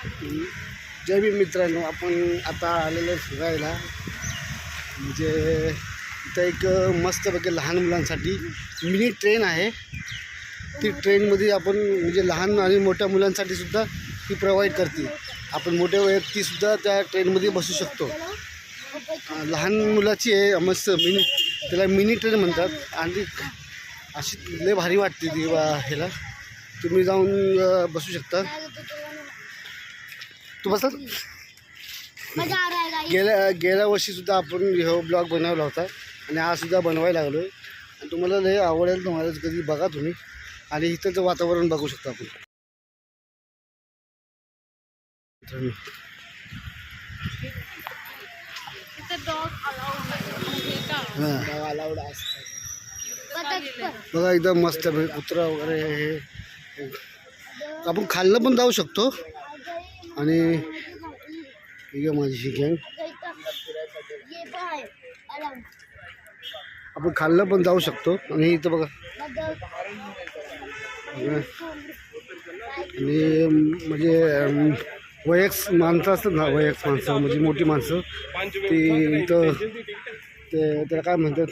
जय भीम मित्रांनो, आपण आता आलेलो फिरायला. म्हणजे इथं एक मस्तपैकी लहान मुलांसाठी मिनी ट्रेन आहे. ती ट्रेनमध्ये आपण म्हणजे लहान आणि मोठ्या मुलांसाठी सुद्धा ती प्रोव्हाइड करते. आपण मोठे व्यक्तीसुद्धा त्या ट्रेनमध्ये बसू शकतो. लहान मुलाची आहे मस्त मिनी, त्याला मिनी ट्रेन म्हणतात. आणि अशी लय भारी वाटते ती ह्याला. तुम्ही जाऊन बसू शकता. तू बसत गेल्या वर्षीसुद्धा आपण हे ब्लॉग बनवला होता आणि आज सुद्धा बनवायला लागलो आहे. आणि तुम्हाला लय आवडेल, तुम्हाला कधी बघा तुम्ही. आणि इथंचं वातावरण बघू शकता आपण. बघा एकदम मस्त कुत्रा वगैरे हे. आपण खाल्लं पण जाऊ शकतो. आणि माझी गँग आपण खाल्लं पण जाऊ शकतो. आणि इथं बघा आणि म्हणजे वयस्क माणसं असतात ना, वयस्क माणसं म्हणजे मोठी माणसं ती इथं ते त्याला काय म्हणतात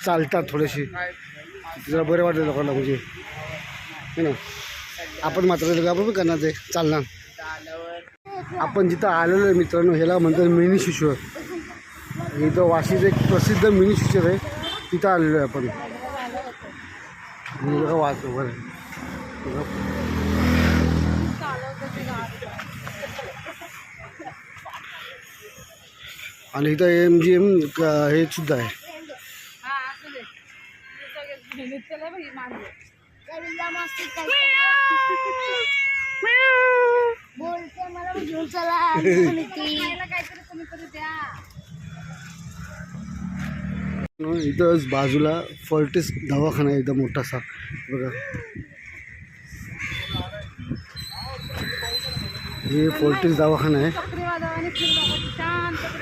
चालतात थोडेसे. जरा बरं वाटतं लोकांना म्हणजे है ना. आपण मात्र आपण पण करणार ते चालणार. आपण जिथं आलेलो आहे मित्रांनो, ह्याला म्हणतात मिनी शिशर. इथं वाशीचं एक प्रसिद्ध मिनी शिशर आहे, तिथं आलेलो आहे आपण. बघा वाच बरं. आणि इथं MGM हे सुद्धा आहे. इथंच बाजूला फोर्टिस दवाखाना आहे एकदम मोठासा. बघा हे फोर्टिस दवाखाना आहे.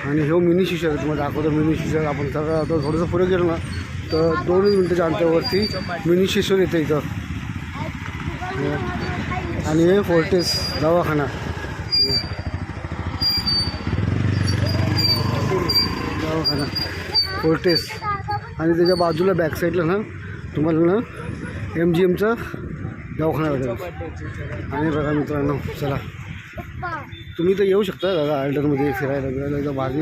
आणि हे मिनी शिशर आहे, तुम्हाला दाखवतो मिनी शिशर. आपण सगळं आता थोडंसं पुढे गेलो ना तर 2 मिनिटाच्या अंतरावरती मिनी शिशर येतं इथं. आणि हे फोर्टिस दवाखाना फोर्टिस. आणि त्याच्या बाजूला बॅक साईडला ना तुम्हाला ना MGMचा दवाखाना वगैरे. आणि बघा मित्रांनो, चला तुम्ही तर येऊ शकता दादा गार्डनमध्ये फिरायला बिरायला. एकदम भारी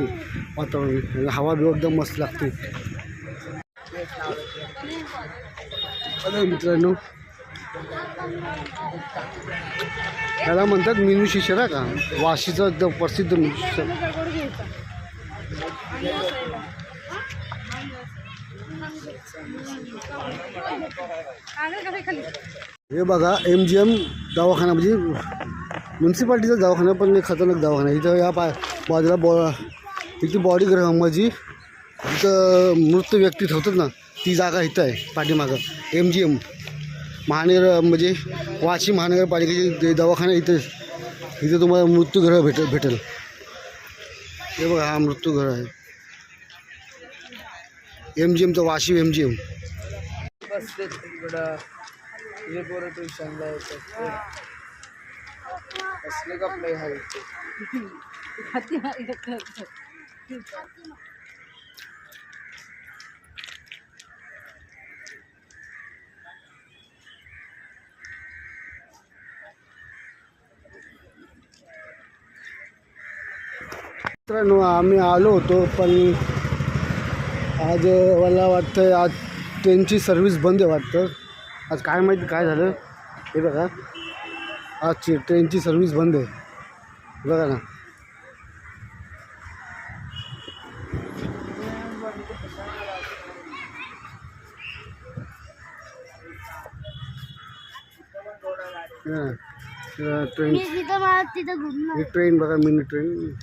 वातावरण, हवा बी एकदम मस्त लागते. मित्रांनो त्याला म्हणतात मिनी शिशर आहे का, वाशीचं एकदम प्रसिद्ध मिनी शिशर. हे बघा MGM दवाखाना म्हणजे म्युन्सिपाल्टीचा दवाखाना, पण एक खतरनाक दवाखाना. इथं या बाजूला इथे बॉडी म्हणजे इथं मृत व्यक्ती ठेवतात ना, ती जागा इथं आहे पाठीमागं. MGM महानगर म्हणजे वाशी महानगरपालिकेची दवाखाना इथे तुम्हाला मृत्यूग्रह भेटेल. हे बघा हा मृत्यूग्रह आहे MGMचा, वाशी MGM. मित्रांनो आम्ही आलो होतो, पण आज मला वाटतं आज ट्रेनची सर्विस बंद आहे वाटतं. आज काय माहिती काय झालं. हे बघा आज ट्रेनची सर्विस बंद आहे. बघा ना. ट्रेन बघा मिनी ट्रेन.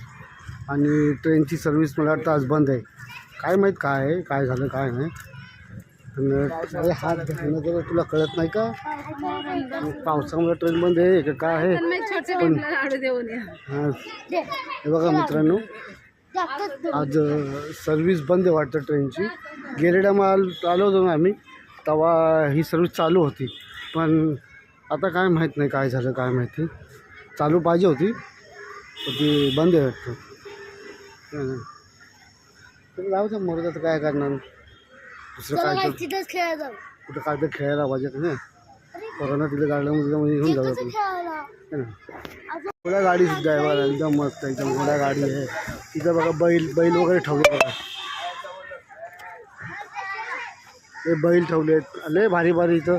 आणि ट्रेनची सर्विस मला वाटतं आज बंद आहे. काय माहीत काय आहे, काय झालं काय नाही. हात धरणं जर तुला कळत नाही का, पावसामुळे ट्रेन बंद आहे का काय आहे. पण हे बघा मित्रांनो आज सर्विस बंद आहे वाटतं ट्रेनची. गेलेल्या आलो होतो ना आम्ही, तेव्हा ही सर्विस चालू होती. पण आता काय माहीत नाही काय झालं काय माहिती. चालू पाहिजे होती पण ती बंद आहे वाटतं. तर जाऊ द्या मरू तर काय करणार दुसरं काय तर तिथंच खेळायला जाऊ. कुठं काय तर खेळायला पाहिजे का नाही कोरोना तिथे गार्डनमध्ये घेऊन जाऊ आपण है ना. घोडा गाडी सुद्धा आहे बघा एकदम मस्त एकदम घोडा गाडी आहे तिथं बघा बैल वगैरे ठेवले बघा हे बैल ठेवलेत लय भारी भारी इथं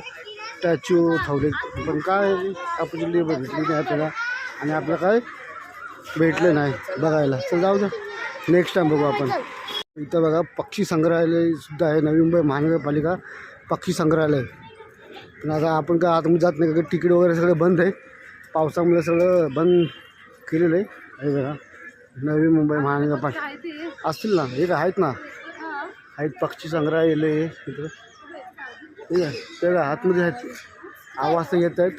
स्टॅच्यू ठेवलेत पण काय ऑपॉर्च्युनिटी भेटली नाही आपल्याला आणि आपलं काय भेटलं नाही बघायला तर जाऊ द्या नेक्स्ट टाइम बघू आपण. इथं बघा पक्षी संग्रहालय सुद्धा आहे नवी मुंबई महानगरपालिका पक्षी संग्रहालय पण आता आपण काय आतमध्ये जात नाही का तिकीट वगैरे सगळं बंद आहे पावसामुळे सगळं बंद केलेलं आहे. हे बघा नवी मुंबई महानगरपालिका असतील ना हे काय आहेत ना आहेत पक्षी संग्रहालय इकडं ठीक आहे त्या आतमध्ये आहेत आवाज तर येत आहेत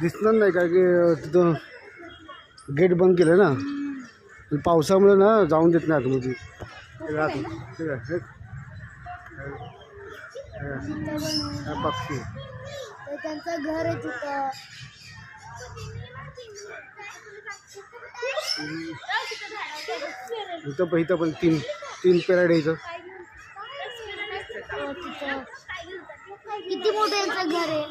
दिसणार नाही कारण की तिथं गेट बंद केलं ना पावसामुळे ना जाऊन देत नाही आतमध्ये ठीक आहे पक्षी त्यांचं घर आहे तिथं. इथं पण तीन पेराड आहे इथं. किती मोठं यांचं घर आहे.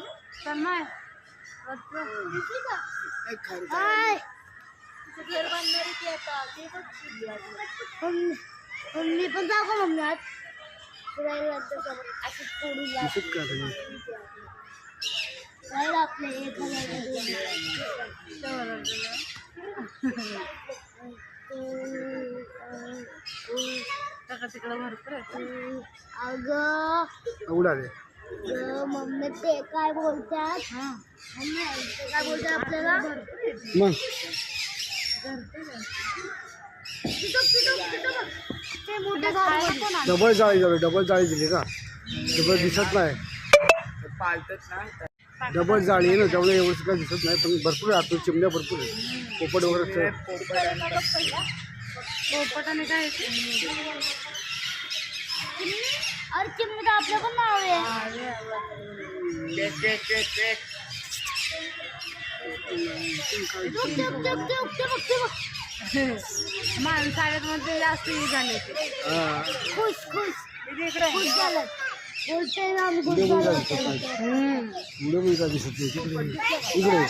मी पण जाऊ का मम्मी आज फिरायला असं पडून आपल्या तिकडं भरपूर अगं उडाले मम्मी ते काय बोलतात काय बोलतात आपल्याला मग डबल जाळी दिली का डबल दिसत नाही डबल जाळी आहे ना त्यामुळे एवढं काय दिसत नाही पण भरपूर आहे आतून चिमण्या भरपूर आहे पोपट वगैरे पोपटाने काय अरे चिमणी आपलं पण नाव आहे. माणसाळ्यामध्ये जास्त झाले खुश खुश खुश झालं बोलते ना आम्ही खुश झालो दिसत इकडे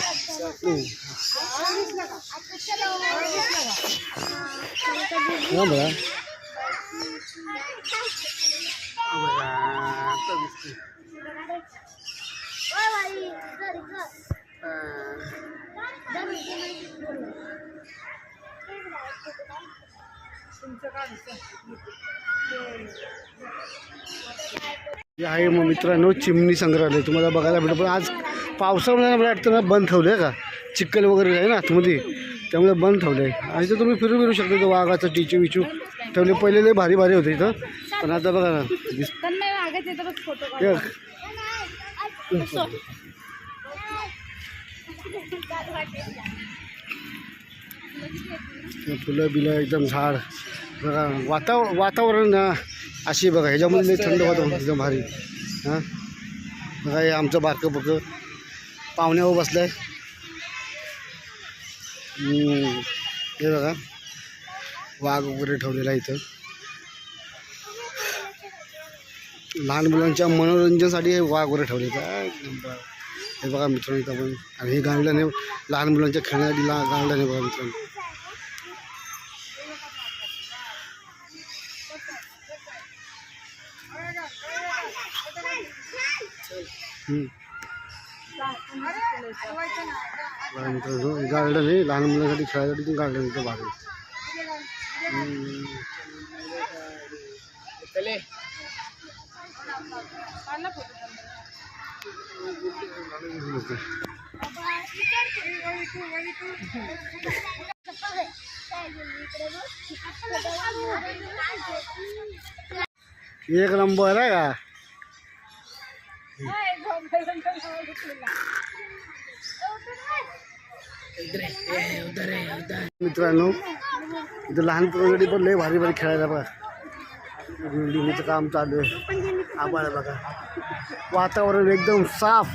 आहे मग मित्रांनो चिमणी संग्रहालय तुम्हाला बघायला भेटतं पण आज पावसामुळे मला वाटतं ना बंद ठेवलं आहे का चिखल वगैरे आहे ना आतमध्ये त्यामुळे बंद ठेवलं आहे आणि तर तुम्ही फिरू शकता तो वाघाचं टिचू विचू ठेवले पहिले लय भारी भारी होते इथं पण आता बघा ना फुलं बिलं एकदम झाड बघा वातावरण अशी बघा ह्याच्यामध्ये थंड वातावरण एकदम भारी हां बघा हे आमचं बारकं बघ पाहुण्यावर बसलं आहे हे बघा वाघ वगैरे ठेवलेला आहे इथं लहान मुलांच्या मनोरंजनासाठी हे वाघ वगैरे ठेवले काय हे बघा मित्रांनो इथं पण आणि हे गार्डन आहे लहान मुलांच्या खेळण्यासाठी गार्डन आहे बघा मित्रांनो मित्रांनो गार्डन आहे लहान मुलांसाठी खेळायसाठी गार्डन इथं भाग एक नंबर आहे का मित्रांनो इथं लहान पोरांसाठी पण लय भारी भारी खेळायला बघा बिल्डिंगचं काम चालू आहे आभाळ बघा वातावरण एकदम साफ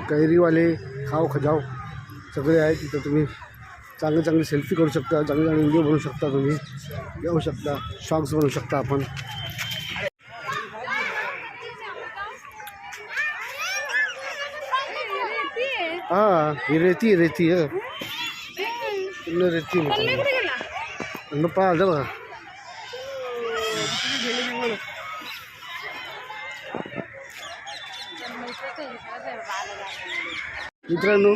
कैरीवाले खाओ खजाओ सगळे आहे तिथं. तुम्ही चांगले चांगले सेल्फी करू शकता, चांगले चांगले व्हिडिओ बनवू शकता, तुम्ही येऊ शकता, सॉंग्स बनवू शकता आपण. हां ही रेती आहे पूर्ण रेती पाहिजे बघा. मित्रांनो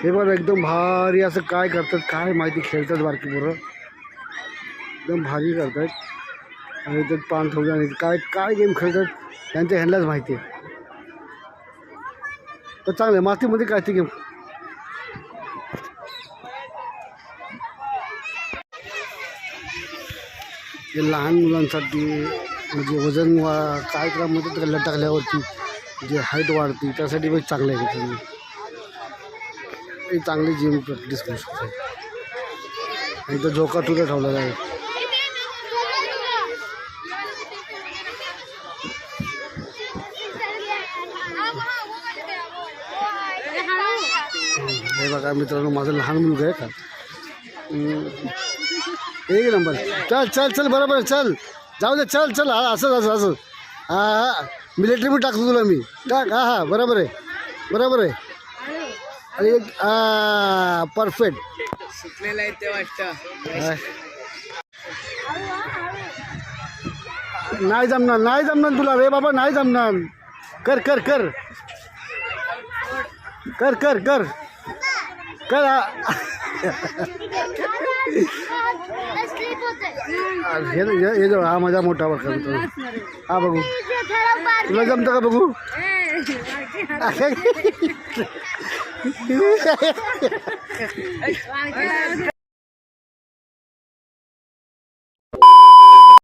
हे बघा एकदम भारी असं काय करतात काय माहिती, खेळतात बारकी पोरं एकदम भारी करतात आणि त्यात पान ठेवलं आणि काय काय गेम खेळतात त्यांच्या ह्यांनाच माहिती आहे. तर चांगलं मातीमध्ये काय ते गेम. हे लहान मुलांसाठी म्हणजे वजन काय करा म्हणतात त्याला टाकल्यावरती जे हाईट वाढते त्यासाठी पण चांगलं आहे. तुम्ही हे चांगली जिम प्रॅक्टिस करू शकता. आणि तो झोका तुझा ठेवलेला आहे. हे बघा मित्रांनो माझं लहान मुलगा आहे का एक नंबर. चल चल चल बरोबर चल जाऊ दे चल चल हा असं हां मिलिटरी पण टाकतो तुला मी टाक. हां बरोबर आहे आणि एक परफेक्ट सुटलेलं आहे ते वाटतं. नाही जमणार तुला रे बाबा नाही जमणार. कर कर कर कर कर कर कर हे जो हा माझा मोठा बघा हा बघू तुला जमतं का बघू.